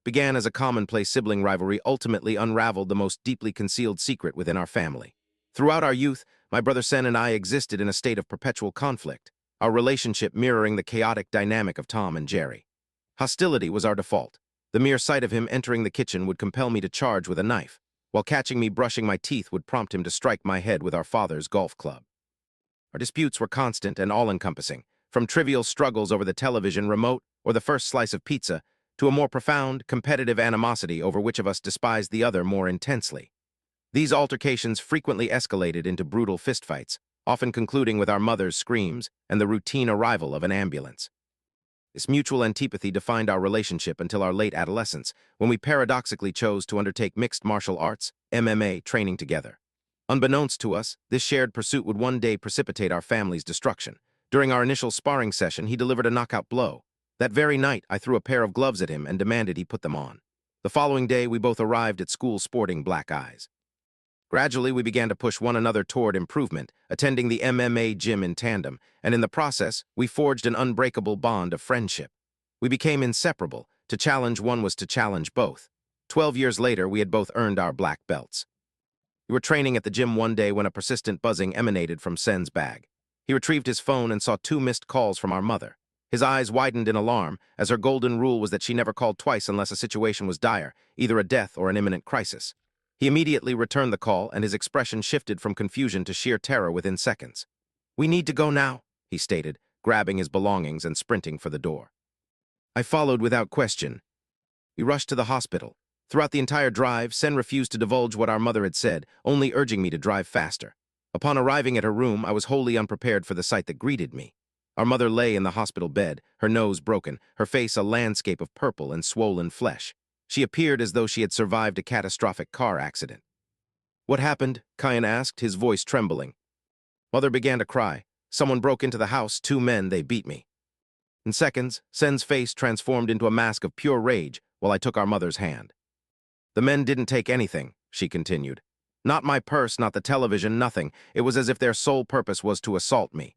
began as a commonplace sibling rivalry ultimately unraveled the most deeply concealed secret within our family. Throughout our youth, my brother Sen and I existed in a state of perpetual conflict, our relationship mirroring the chaotic dynamic of Tom and Jerry. Hostility was our default. The mere sight of him entering the kitchen would compel me to charge with a knife, while catching me brushing my teeth would prompt him to strike my head with our father's golf club. Our disputes were constant and all-encompassing, from trivial struggles over the television remote or the first slice of pizza to a more profound, competitive animosity over which of us despised the other more intensely. These altercations frequently escalated into brutal fistfights, often concluding with our mother's screams and the routine arrival of an ambulance. This mutual antipathy defined our relationship until our late adolescence, when we paradoxically chose to undertake mixed martial arts, MMA, training together. Unbeknownst to us, this shared pursuit would one day precipitate our family's destruction. During our initial sparring session, he delivered a knockout blow. That very night, I threw a pair of gloves at him and demanded he put them on. The following day, we both arrived at school sporting black eyes. Gradually, we began to push one another toward improvement, attending the MMA gym in tandem, and in the process, we forged an unbreakable bond of friendship. We became inseparable. To challenge one was to challenge both. 12 years later, we had both earned our black belts. We were training at the gym one day when a persistent buzzing emanated from Sen's bag. He retrieved his phone and saw 2 missed calls from our mother. His eyes widened in alarm, as her golden rule was that she never called twice unless a situation was dire, either a death or an imminent crisis. He immediately returned the call, and his expression shifted from confusion to sheer terror within seconds. "We need to go now," he stated, grabbing his belongings and sprinting for the door. I followed without question. We rushed to the hospital. Throughout the entire drive, Sen refused to divulge what our mother had said, only urging me to drive faster. Upon arriving at her room, I was wholly unprepared for the sight that greeted me. Our mother lay in the hospital bed, her nose broken, her face a landscape of purple and swollen flesh. She appeared as though she had survived a catastrophic car accident. "What happened?" Kyan asked, his voice trembling. Mother began to cry. "Someone broke into the house, 2 men, they beat me." In seconds, Sen's face transformed into a mask of pure rage while I took our mother's hand. "The men didn't take anything," she continued. "Not my purse, not the television, nothing. It was as if their sole purpose was to assault me."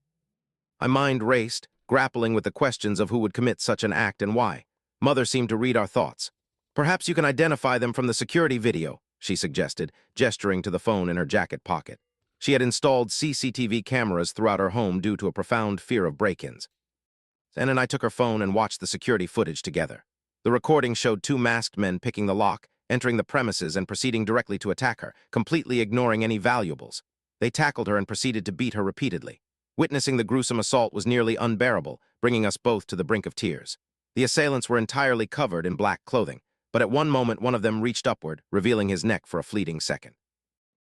My mind raced, grappling with the questions of who would commit such an act and why. Mother seemed to read our thoughts. "Perhaps you can identify them from the security video," she suggested, gesturing to the phone in her jacket pocket. She had installed CCTV cameras throughout her home due to a profound fear of break-ins. Sen and I took her phone and watched the security footage together. The recording showed 2 masked men picking the lock, entering the premises and proceeding directly to attack her, completely ignoring any valuables. They tackled her and proceeded to beat her repeatedly. Witnessing the gruesome assault was nearly unbearable, bringing us both to the brink of tears. The assailants were entirely covered in black clothing, but at one moment one of them reached upward, revealing his neck for a fleeting second.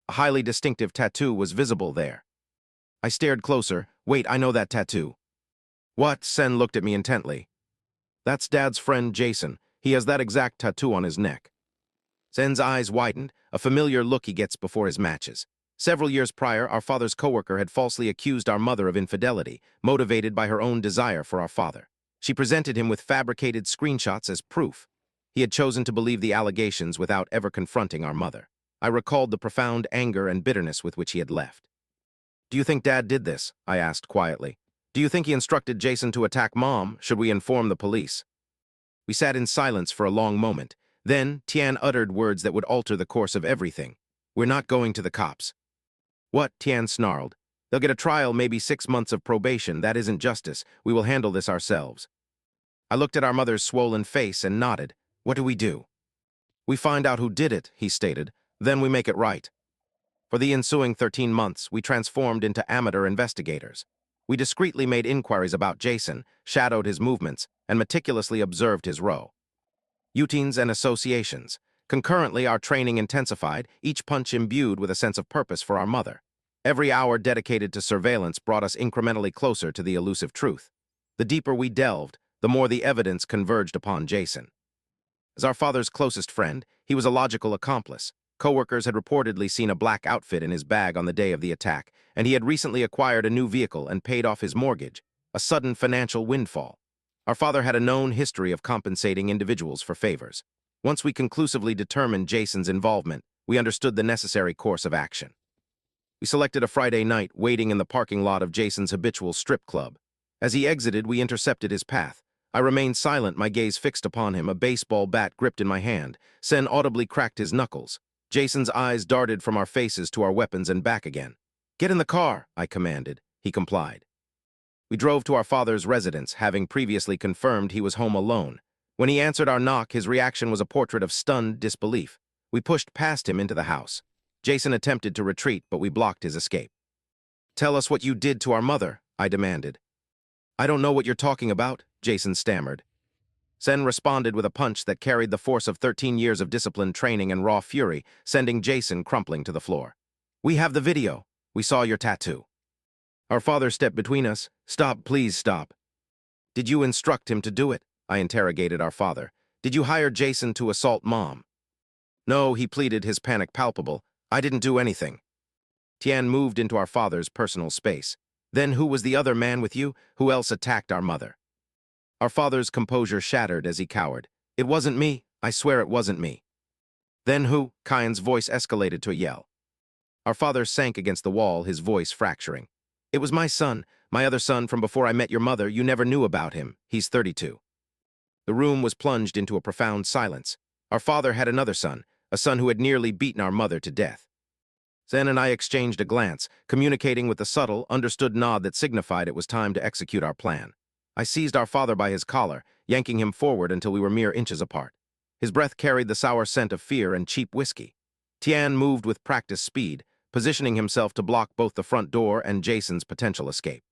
A highly distinctive tattoo was visible there. I stared closer. "Wait, I know that tattoo." "What?" Sen looked at me intently. "That's Dad's friend Jason. He has that exact tattoo on his neck." Sen's eyes widened, a familiar look he gets before his matches. Several years prior, our father's coworker had falsely accused our mother of infidelity, motivated by her own desire for our father. She presented him with fabricated screenshots as proof. He had chosen to believe the allegations without ever confronting our mother. I recalled the profound anger and bitterness with which he had left. "Do you think Dad did this?" I asked quietly. "Do you think he instructed Jason to attack Mom? Should we inform the police?" We sat in silence for a long moment. Then, Tian uttered words that would alter the course of everything. "We're not going to the cops." "What?" Tian snarled. "They'll get a trial, maybe 6 months of probation. That isn't justice. We will handle this ourselves." I looked at our mother's swollen face and nodded. "What do we do?" "We find out who did it," he stated. "Then we make it right." For the ensuing 13 months, we transformed into amateur investigators. We discreetly made inquiries about Jason, shadowed his movements, and meticulously observed his row. Routines and associations. Concurrently, our training intensified, each punch imbued with a sense of purpose for our mother. Every hour dedicated to surveillance brought us incrementally closer to the elusive truth. The deeper we delved, the more the evidence converged upon Jason. As our father's closest friend, he was a logical accomplice. Coworkers had reportedly seen a black outfit in his bag on the day of the attack, and he had recently acquired a new vehicle and paid off his mortgage, a sudden financial windfall. Our father had a known history of compensating individuals for favors. Once we conclusively determined Jason's involvement, we understood the necessary course of action. We selected a Friday night, waiting in the parking lot of Jason's habitual strip club. As he exited, we intercepted his path. I remained silent, my gaze fixed upon him, a baseball bat gripped in my hand. Sen audibly cracked his knuckles. Jason's eyes darted from our faces to our weapons and back again. "Get in the car," I commanded. He complied. We drove to our father's residence, having previously confirmed he was home alone. When he answered our knock, his reaction was a portrait of stunned disbelief. We pushed past him into the house. Jason attempted to retreat, but we blocked his escape. "Tell us what you did to our mother," I demanded. "I don't know what you're talking about," Jason stammered. Sen responded with a punch that carried the force of 13 years of disciplined training and raw fury, sending Jason crumpling to the floor. "We have the video. We saw your tattoo." Our father stepped between us. "Stop, please stop." "Did you instruct him to do it?" I interrogated our father. "Did you hire Jason to assault Mom?" "No," he pleaded, his panic palpable. "I didn't do anything." Tian moved into our father's personal space. "Then who was the other man with you? Who else attacked our mother?" Our father's composure shattered as he cowered. "It wasn't me. I swear it wasn't me." "Then who?" Kyan's voice escalated to a yell. Our father sank against the wall, his voice fracturing. "It was my son, my other son from before I met your mother. You never knew about him. He's 32. The room was plunged into a profound silence. Our father had another son, a son who had nearly beaten our mother to death. Zen and I exchanged a glance, communicating with the subtle, understood nod that signified it was time to execute our plan. I seized our father by his collar, yanking him forward until we were mere inches apart. His breath carried the sour scent of fear and cheap whiskey. Tian moved with practiced speed, positioning himself to block both the front door and Jason's potential escape.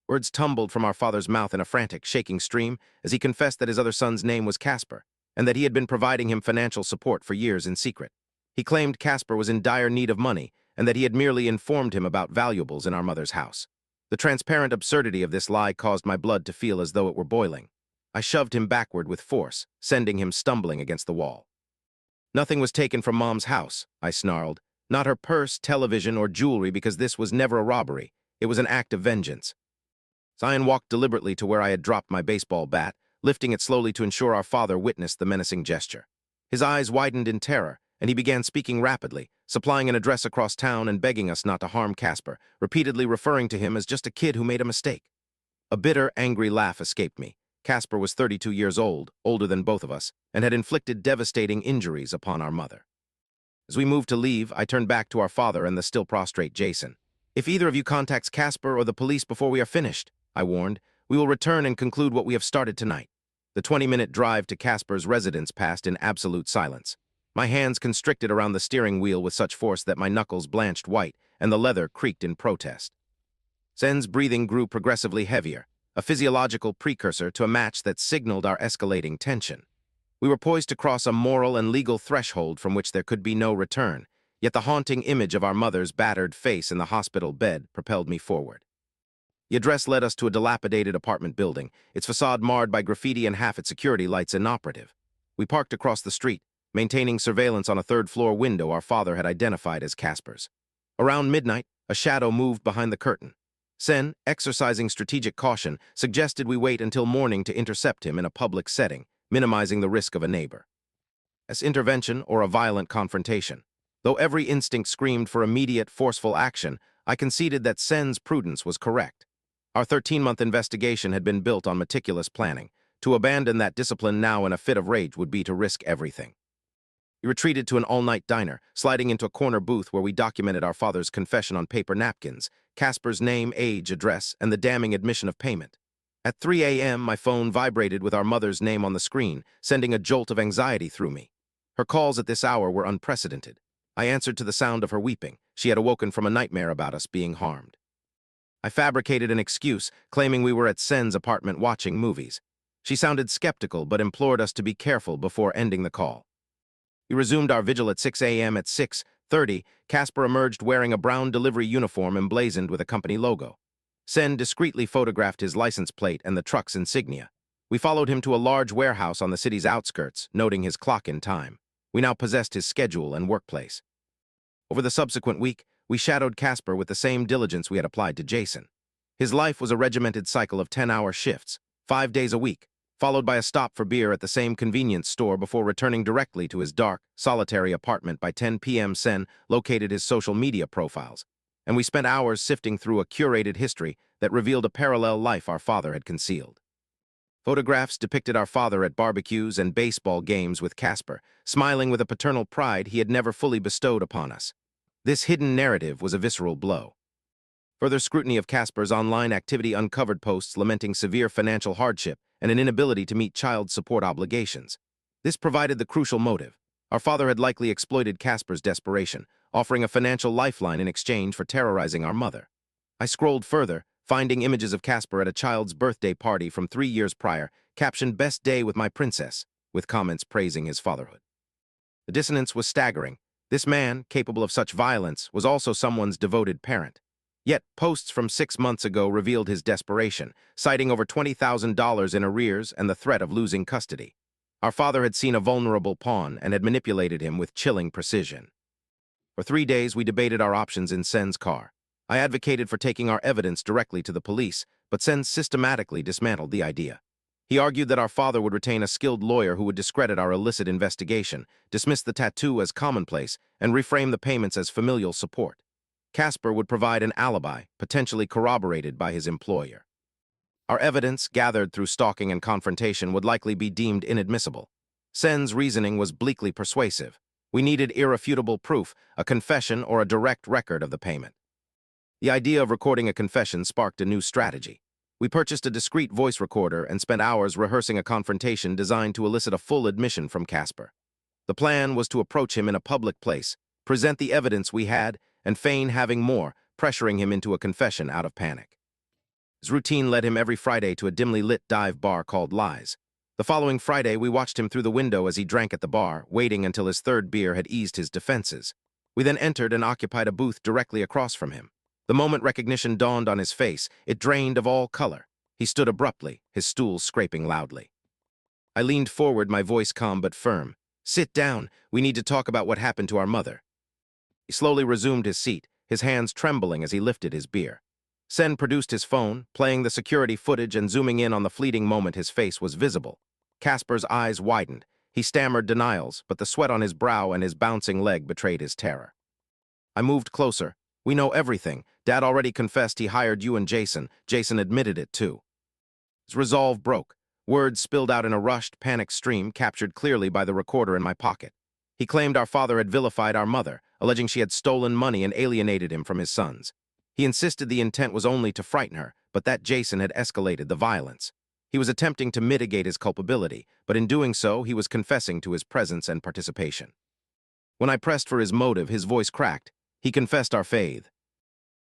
Words tumbled from our father's mouth in a frantic, shaking stream as he confessed that his other son's name was Casper, and that he had been providing him financial support for years in secret. He claimed Casper was in dire need of money, and that he had merely informed him about valuables in our mother's house. The transparent absurdity of this lie caused my blood to feel as though it were boiling. I shoved him backward with force, sending him stumbling against the wall. "Nothing was taken from Mom's house," I snarled. "Not her purse, television, or jewelry, because this was never a robbery. It was an act of vengeance." Zion walked deliberately to where I had dropped my baseball bat, lifting it slowly to ensure our father witnessed the menacing gesture. His eyes widened in terror, and he began speaking rapidly, supplying an address across town and begging us not to harm Casper, repeatedly referring to him as just a kid who made a mistake. A bitter, angry laugh escaped me. Casper was 32 years old, older than both of us, and had inflicted devastating injuries upon our mother. As we moved to leave, I turned back to our father and the still prostrate Jason. "If either of you contacts Casper or the police before we are finished," I warned, "we will return and conclude what we have started tonight." The 20-minute drive to Casper's residence passed in absolute silence. My hands constricted around the steering wheel with such force that my knuckles blanched white and the leather creaked in protest. Zen's breathing grew progressively heavier, a physiological precursor to a match that signaled our escalating tension. We were poised to cross a moral and legal threshold from which there could be no return, yet the haunting image of our mother's battered face in the hospital bed propelled me forward. The address led us to a dilapidated apartment building, its facade marred by graffiti and half its security lights inoperative. We parked across the street, maintaining surveillance on a third-floor window our father had identified as Casper's. Around midnight, a shadow moved behind the curtain. Sen, exercising strategic caution, suggested we wait until morning to intercept him in a public setting, minimizing the risk of a neighbor. As intervention or a violent confrontation. Though every instinct screamed for immediate, forceful action, I conceded that Sen's prudence was correct. Our 13-month investigation had been built on meticulous planning. To abandon that discipline now in a fit of rage would be to risk everything. We retreated to an all-night diner, sliding into a corner booth where we documented our father's confession on paper napkins, Casper's name, age, address, and the damning admission of payment. At 3 a.m., my phone vibrated with our mother's name on the screen, sending a jolt of anxiety through me. Her calls at this hour were unprecedented. I answered to the sound of her weeping. She had awoken from a nightmare about us being harmed. I fabricated an excuse, claiming we were at Sen's apartment watching movies. She sounded skeptical but implored us to be careful before ending the call. We resumed our vigil at 6 a.m. At 6:30, Casper emerged wearing a brown delivery uniform emblazoned with a company logo. Sen discreetly photographed his license plate and the truck's insignia. We followed him to a large warehouse on the city's outskirts, noting his clock-in time. We now possessed his schedule and workplace. Over the subsequent week, we shadowed Casper with the same diligence we had applied to Jason. His life was a regimented cycle of 10-hour shifts, 5 days a week, followed by a stop for beer at the same convenience store before returning directly to his dark, solitary apartment by 10 p.m. Sen located his social media profiles, and we spent hours sifting through a curated history that revealed a parallel life our father had concealed. Photographs depicted our father at barbecues and baseball games with Casper, smiling with a paternal pride he had never fully bestowed upon us. This hidden narrative was a visceral blow. Further scrutiny of Casper's online activity uncovered posts lamenting severe financial hardship and an inability to meet child support obligations. This provided the crucial motive. Our father had likely exploited Casper's desperation, offering a financial lifeline in exchange for terrorizing our mother. I scrolled further, finding images of Casper at a child's birthday party from 3 years prior, captioned "Best Day with my princess," with comments praising his fatherhood. The dissonance was staggering. This man, capable of such violence, was also someone's devoted parent. Yet, posts from 6 months ago revealed his desperation, citing over $20,000 in arrears and the threat of losing custody. Our father had seen a vulnerable pawn and had manipulated him with chilling precision. For 3 days, we debated our options in Sen's car. I advocated for taking our evidence directly to the police, but Sen systematically dismantled the idea. He argued that our father would retain a skilled lawyer who would discredit our illicit investigation, dismiss the tattoo as commonplace, and reframe the payments as familial support. Casper would provide an alibi, potentially corroborated by his employer. Our evidence, gathered through stalking and confrontation, would likely be deemed inadmissible. Sen's reasoning was bleakly persuasive. We needed irrefutable proof, a confession or a direct record of the payment. The idea of recording a confession sparked a new strategy. We purchased a discreet voice recorder and spent hours rehearsing a confrontation designed to elicit a full admission from Casper. The plan was to approach him in a public place, present the evidence we had, and feign having more, pressuring him into a confession out of panic. His routine led him every Friday to a dimly lit dive bar called Lies. The following Friday, we watched him through the window as he drank at the bar, waiting until his third beer had eased his defenses. We then entered and occupied a booth directly across from him. The moment recognition dawned on his face, it drained of all color. He stood abruptly, his stool scraping loudly. I leaned forward, my voice calm but firm. "Sit down. We need to talk about what happened to our mother." He slowly resumed his seat, his hands trembling as he lifted his beer. Sen produced his phone, playing the security footage and zooming in on the fleeting moment his face was visible. Casper's eyes widened. He stammered denials, but the sweat on his brow and his bouncing leg betrayed his terror. I moved closer. "We know everything. Dad already confessed he hired you and Jason. Jason admitted it, too." His resolve broke. Words spilled out in a rushed, panicked stream, captured clearly by the recorder in my pocket. He claimed our father had vilified our mother, alleging she had stolen money and alienated him from his sons. He insisted the intent was only to frighten her, but that Jason had escalated the violence. He was attempting to mitigate his culpability, but in doing so, he was confessing to his presence and participation. When I pressed for his motive, his voice cracked. He confessed our faith.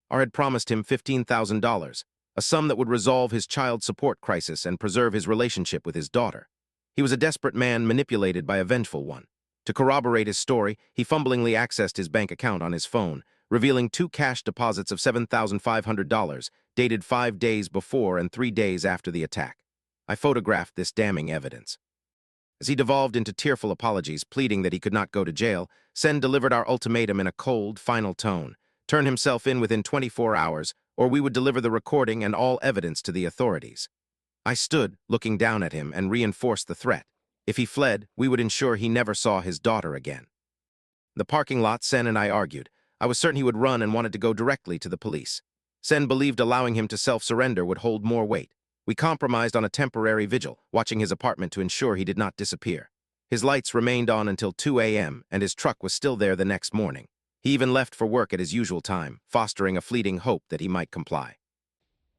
Our had promised him $15,000, a sum that would resolve his child support crisis and preserve his relationship with his daughter. He was a desperate man manipulated by a vengeful one. To corroborate his story, he fumblingly accessed his bank account on his phone, revealing 2 cash deposits of $7,500, dated 5 days before and 3 days after the attack. I photographed this damning evidence. As he devolved into tearful apologies, pleading that he could not go to jail, Sen delivered our ultimatum in a cold, final tone: turn himself in within 24 hours, or we would deliver the recording and all evidence to the authorities. I stood, looking down at him, and reinforced the threat. If he fled, we would ensure he never saw his daughter again. In the parking lot, Sen and I argued. I was certain he would run and wanted to go directly to the police. Sen believed allowing him to self-surrender would hold more weight. We compromised on a temporary vigil, watching his apartment to ensure he did not disappear. His lights remained on until 2 a.m., and his truck was still there the next morning. He even left for work at his usual time, fostering a fleeting hope that he might comply.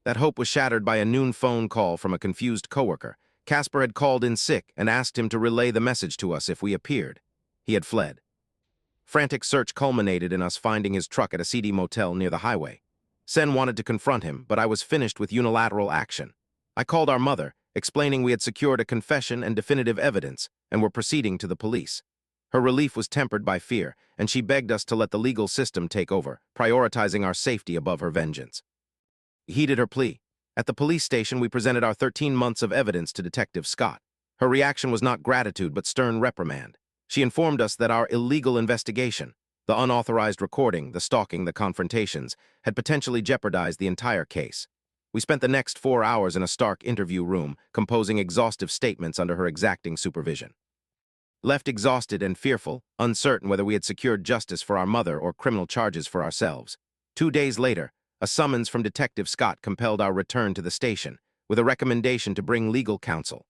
That hope was shattered by a noon phone call from a confused coworker. Casper had called in sick and asked him to relay the message to us if we appeared. He had fled. Frantic search culminated in us finding his truck at a seedy motel near the highway. Sen wanted to confront him, but I was finished with unilateral action. I called our mother, explaining we had secured a confession and definitive evidence and were proceeding to the police. Her relief was tempered by fear, and she begged us to let the legal system take over, prioritizing our safety above her vengeance. We heeded her plea. At the police station, we presented our 13 months of evidence to Detective Scott. Her reaction was not gratitude, but stern reprimand. She informed us that our illegal investigation, the unauthorized recording, the stalking, the confrontations, had potentially jeopardized the entire case. We spent the next 4 hours in a stark interview room, composing exhaustive statements under her exacting supervision. Left exhausted and fearful, uncertain whether we had secured justice for our mother or criminal charges for ourselves, 2 days later, a summons from Detective Scott compelled our return to the station. with a recommendation to bring legal counsel.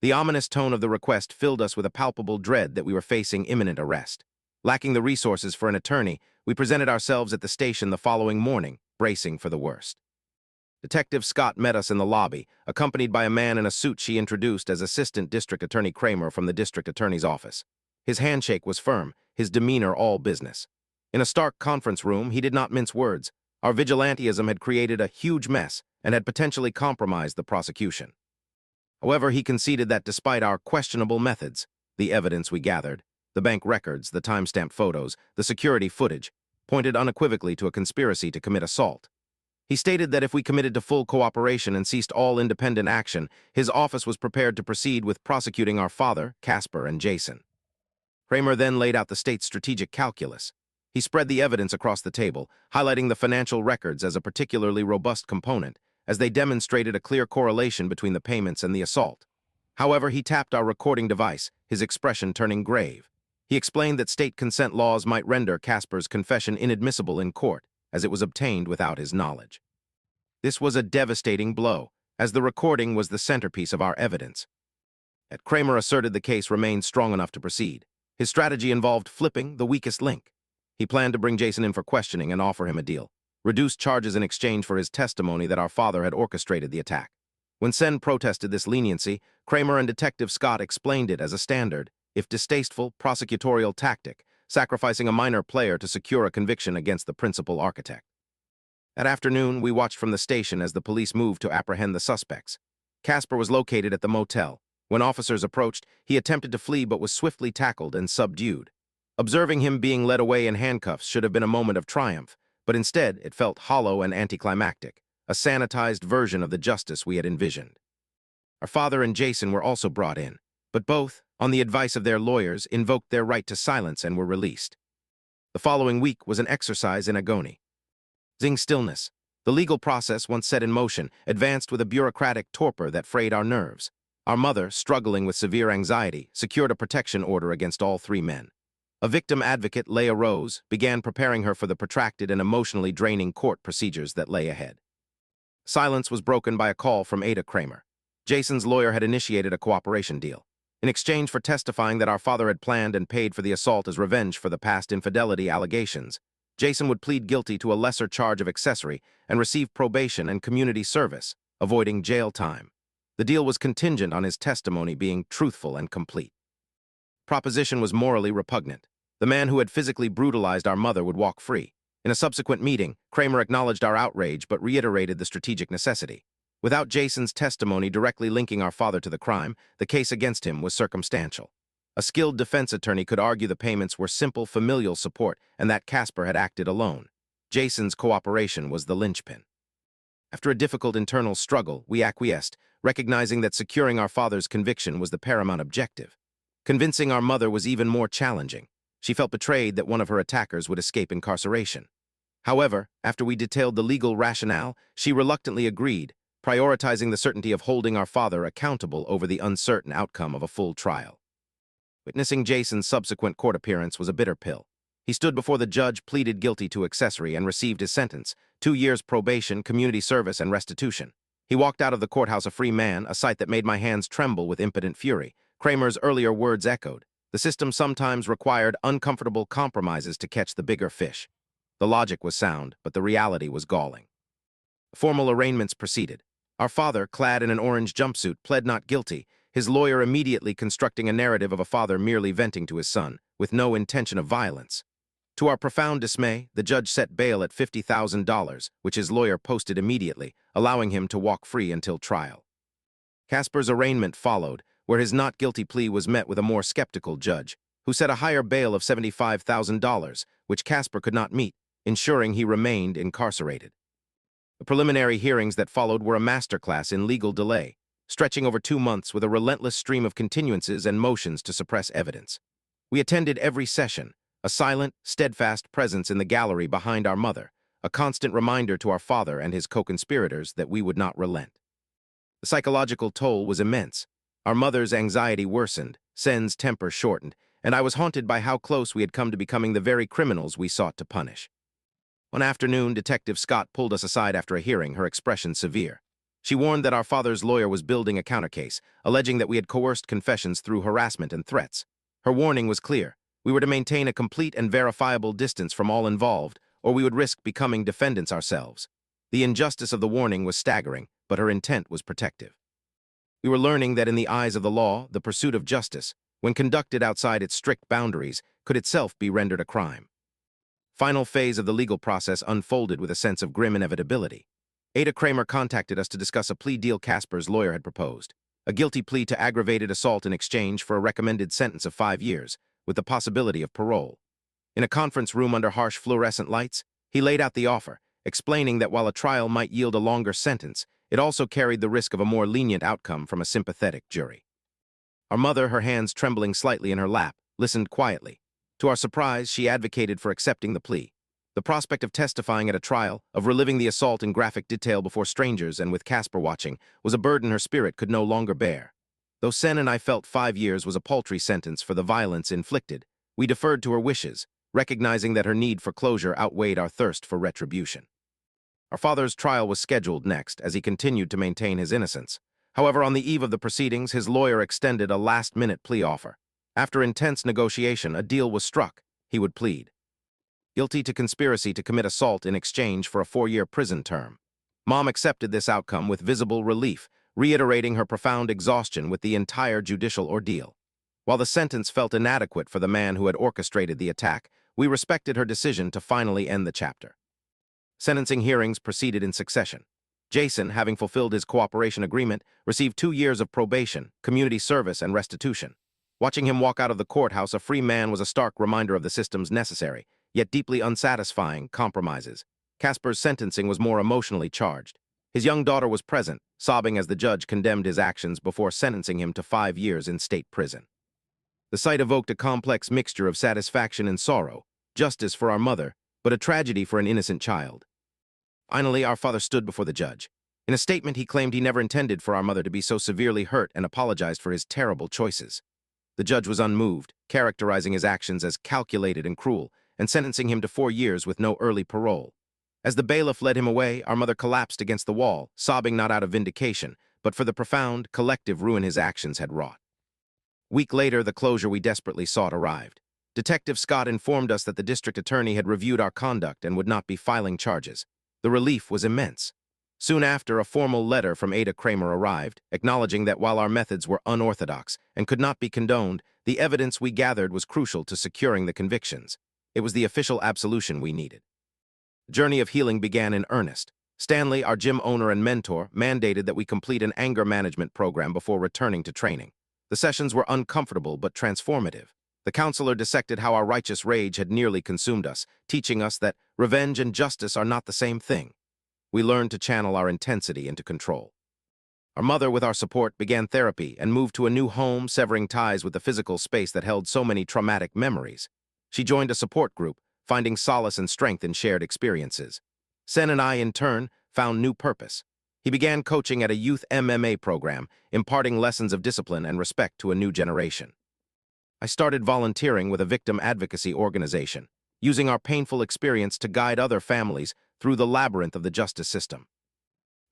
The ominous tone of the request filled us with a palpable dread that we were facing imminent arrest. Lacking the resources for an attorney, we presented ourselves at the station the following morning, bracing for the worst. Detective Scott met us in the lobby, accompanied by a man in a suit she introduced as Assistant District Attorney Kramer from the District Attorney's office. His handshake was firm, his demeanor all business. In a stark conference room, he did not mince words. Our vigilantism had created a huge mess and had potentially compromised the prosecution. However, he conceded that despite our questionable methods, the evidence we gathered, the bank records, the timestamp photos, the security footage, pointed unequivocally to a conspiracy to commit assault. He stated that if we committed to full cooperation and ceased all independent action, his office was prepared to proceed with prosecuting our father, Casper, and Jason. Kramer then laid out the state's strategic calculus. He spread the evidence across the table, highlighting the financial records as a particularly robust component, as they demonstrated a clear correlation between the payments and the assault. However, he tapped our recording device, his expression turning grave. He explained that state consent laws might render Casper's confession inadmissible in court, as it was obtained without his knowledge. This was a devastating blow, as the recording was the centerpiece of our evidence. Yet Kramer asserted the case remained strong enough to proceed. His strategy involved flipping the weakest link. He planned to bring Jason in for questioning and offer him a deal, reduce charges in exchange for his testimony that our father had orchestrated the attack. When Sen protested this leniency, Kramer and Detective Scott explained it as a standard, if distasteful, prosecutorial tactic, sacrificing a minor player to secure a conviction against the principal architect. That afternoon, we watched from the station as the police moved to apprehend the suspects. Casper was located at the motel. When officers approached, he attempted to flee but was swiftly tackled and subdued. Observing him being led away in handcuffs should have been a moment of triumph, but instead it felt hollow and anticlimactic, a sanitized version of the justice we had envisioned. Our father and Jason were also brought in, but both, on the advice of their lawyers, invoked their right to silence and were released. The following week was an exercise in agony. Stillness. The legal process, once set in motion, advanced with a bureaucratic torpor that frayed our nerves. Our mother, struggling with severe anxiety, secured a protection order against all three men. A victim advocate, Leah Rose, began preparing her for the protracted and emotionally draining court procedures that lay ahead. Silence was broken by a call from Ada Kramer. Jason's lawyer had initiated a cooperation deal. In exchange for testifying that our father had planned and paid for the assault as revenge for the past infidelity allegations, Jason would plead guilty to a lesser charge of accessory and receive probation and community service, avoiding jail time. The deal was contingent on his testimony being truthful and complete. Proposition was morally repugnant. The man who had physically brutalized our mother would walk free. In a subsequent meeting, Kramer acknowledged our outrage but reiterated the strategic necessity. Without Jason's testimony directly linking our father to the crime, the case against him was circumstantial. A skilled defense attorney could argue the payments were simple familial support and that Casper had acted alone. Jason's cooperation was the linchpin. After a difficult internal struggle, we acquiesced, recognizing that securing our father's conviction was the paramount objective. Convincing our mother was even more challenging. She felt betrayed that one of her attackers would escape incarceration. However, after we detailed the legal rationale, she reluctantly agreed, prioritizing the certainty of holding our father accountable over the uncertain outcome of a full trial. Witnessing Jason's subsequent court appearance was a bitter pill. He stood before the judge, pleaded guilty to accessory, and received his sentence, 2 years probation, community service, and restitution. He walked out of the courthouse a free man, a sight that made my hands tremble with impotent fury. Kramer's earlier words echoed. The system sometimes required uncomfortable compromises to catch the bigger fish. The logic was sound, but the reality was galling. Formal arraignments proceeded. Our father, clad in an orange jumpsuit, pled not guilty, his lawyer immediately constructing a narrative of a father merely venting to his son, with no intention of violence. To our profound dismay, the judge set bail at $50,000, which his lawyer posted immediately, allowing him to walk free until trial. Casper's arraignment followed, where his not guilty plea was met with a more skeptical judge, who set a higher bail of $75,000, which Casper could not meet, ensuring he remained incarcerated. The preliminary hearings that followed were a masterclass in legal delay, stretching over 2 months with a relentless stream of continuances and motions to suppress evidence. We attended every session, a silent, steadfast presence in the gallery behind our mother, a constant reminder to our father and his co-conspirators that we would not relent. The psychological toll was immense. Our mother's anxiety worsened, Sen's temper shortened, and I was haunted by how close we had come to becoming the very criminals we sought to punish. One afternoon, Detective Scott pulled us aside after a hearing, her expression severe. She warned that our father's lawyer was building a countercase, alleging that we had coerced confessions through harassment and threats. Her warning was clear. We were to maintain a complete and verifiable distance from all involved, or we would risk becoming defendants ourselves. The injustice of the warning was staggering, but her intent was protective. We were learning that in the eyes of the law, the pursuit of justice, when conducted outside its strict boundaries, could itself be rendered a crime. Final phase of the legal process unfolded with a sense of grim inevitability. Ada Kramer contacted us to discuss a plea deal Casper's lawyer had proposed, a guilty plea to aggravated assault in exchange for a recommended sentence of 5 years, with the possibility of parole. In a conference room under harsh fluorescent lights, he laid out the offer, explaining that while a trial might yield a longer sentence, it also carried the risk of a more lenient outcome from a sympathetic jury. Our mother, her hands trembling slightly in her lap, listened quietly. To our surprise, she advocated for accepting the plea. The prospect of testifying at a trial, of reliving the assault in graphic detail before strangers and with Casper watching, was a burden her spirit could no longer bear. Though Sen and I felt 5 years was a paltry sentence for the violence inflicted, we deferred to her wishes, recognizing that her need for closure outweighed our thirst for retribution. Our father's trial was scheduled next, as he continued to maintain his innocence. However, on the eve of the proceedings, his lawyer extended a last-minute plea offer. After intense negotiation, a deal was struck. He would plead guilty to conspiracy to commit assault in exchange for a 4-year prison term. Mom accepted this outcome with visible relief, reiterating her profound exhaustion with the entire judicial ordeal. While the sentence felt inadequate for the man who had orchestrated the attack, we respected her decision to finally end the chapter. Sentencing hearings proceeded in succession. Jason, having fulfilled his cooperation agreement, received 2 years of probation, community service, and restitution. Watching him walk out of the courthouse a free man was a stark reminder of the system's necessary, yet deeply unsatisfying, compromises. Casper's sentencing was more emotionally charged. His young daughter was present, sobbing as the judge condemned his actions before sentencing him to 5 years in state prison. The sight evoked a complex mixture of satisfaction and sorrow, justice for our mother, but a tragedy for an innocent child. Finally, our father stood before the judge. In a statement, he claimed he never intended for our mother to be so severely hurt and apologized for his terrible choices. The judge was unmoved, characterizing his actions as calculated and cruel, and sentencing him to 4 years with no early parole. As the bailiff led him away, our mother collapsed against the wall, sobbing not out of vindication, but for the profound, collective ruin his actions had wrought. A week later, the closure we desperately sought arrived. Detective Scott informed us that the district attorney had reviewed our conduct and would not be filing charges. The relief was immense. Soon after, a formal letter from Ada Kramer arrived, acknowledging that while our methods were unorthodox and could not be condoned, the evidence we gathered was crucial to securing the convictions. It was the official absolution we needed. The journey of healing began in earnest. Stanley, our gym owner and mentor, mandated that we complete an anger management program before returning to training. The sessions were uncomfortable but transformative. The counselor dissected how our righteous rage had nearly consumed us, teaching us that revenge and justice are not the same thing. We learned to channel our intensity into control. Our mother, with our support, began therapy and moved to a new home, severing ties with the physical space that held so many traumatic memories. She joined a support group, finding solace and strength in shared experiences. Sen and I, in turn, found new purpose. He began coaching at a youth MMA program, imparting lessons of discipline and respect to a new generation. I started volunteering with a victim advocacy organization, using our painful experience to guide other families through the labyrinth of the justice system.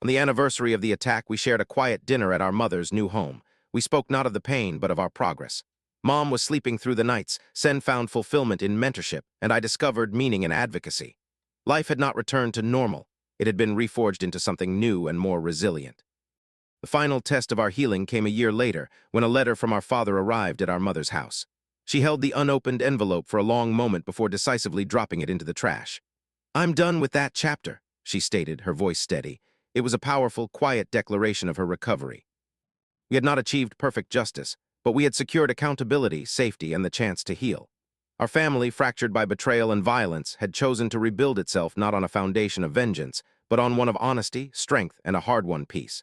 On the anniversary of the attack, we shared a quiet dinner at our mother's new home. We spoke not of the pain, but of our progress. Mom was sleeping through the nights, Sen found fulfillment in mentorship, and I discovered meaning in advocacy. Life had not returned to normal. It had been reforged into something new and more resilient. The final test of our healing came a year later, when a letter from our father arrived at our mother's house. She held the unopened envelope for a long moment before decisively dropping it into the trash. "I'm done with that chapter," she stated, her voice steady. It was a powerful, quiet declaration of her recovery. We had not achieved perfect justice, but we had secured accountability, safety, and the chance to heal. Our family, fractured by betrayal and violence, had chosen to rebuild itself not on a foundation of vengeance, but on one of honesty, strength, and a hard-won peace.